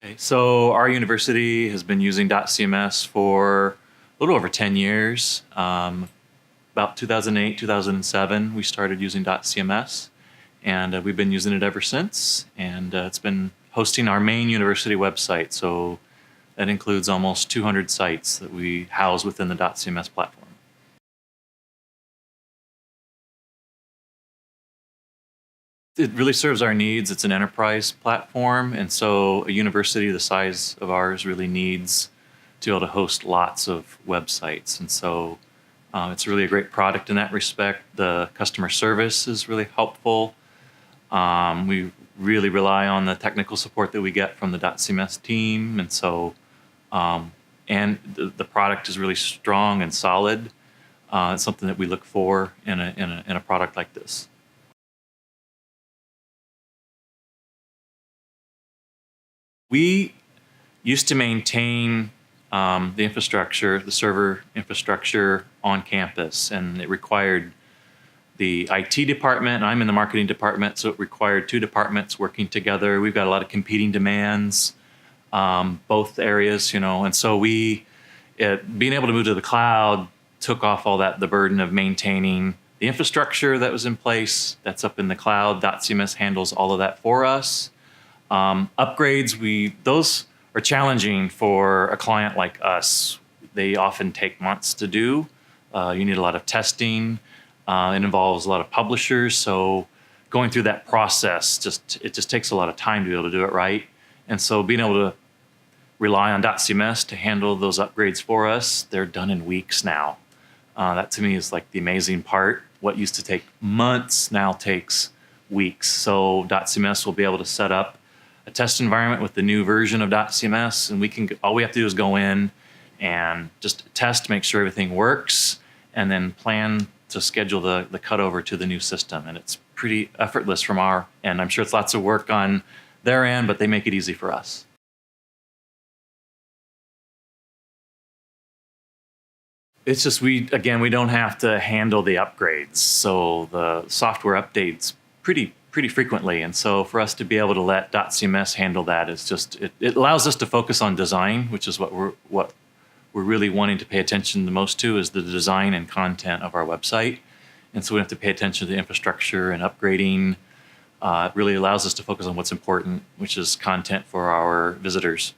Okay, so our university has been using dotCMS for a little over 10 years. About 2008, 2007, we started using dotCMS, and we've been using it ever since. And it's been hosting our main university website. So that includes almost 200 sites that we house within the dotCMS platform. It really serves our needs. It's an enterprise platform, and so a university the size of ours really needs to be able to host lots of websites. And so it's really a great product in that respect. The customer service is really helpful. We really rely on the technical support that we get from the dotCMS team, and so and the product is really strong and solid. It's something that we look for in a product like this. We used to maintain the infrastructure, the server infrastructure on campus, and it required the IT department. I'm in the marketing department, so it required two departments working together. We've got a lot of competing demands, both areas, and so being able to move to the cloud took off all the burden of maintaining the infrastructure that was in place. That's up in the cloud. dotCMS handles all of that for us. Upgrades, those are challenging for a client like us. They often take months to do. You need a lot of testing. It involves a lot of publishers. So going through that process, it just takes a lot of time to be able to do it right. And so being able to rely on dotCMS to handle those upgrades for us, they're done in weeks now. That to me is like the amazing part. What used to take months now takes weeks. So dotCMS will be able to set up a test environment with the new version of dotCMS, and all we have to do is go in and just test, make sure everything works, and then plan to schedule the cutover to the new system. And it's pretty effortless from our end. I'm sure it's lots of work on their end, but they make it easy for us. It's just we don't have to handle the upgrades, so the software updates pretty frequently, and so for us to be able to let dotCMS handle that is just it allows us to focus on design, which is what we're really wanting to pay attention the most to, is the design and content of our website. And so we have to pay attention to the infrastructure and upgrading. It really allows us to focus on what's important, which is content for our visitors.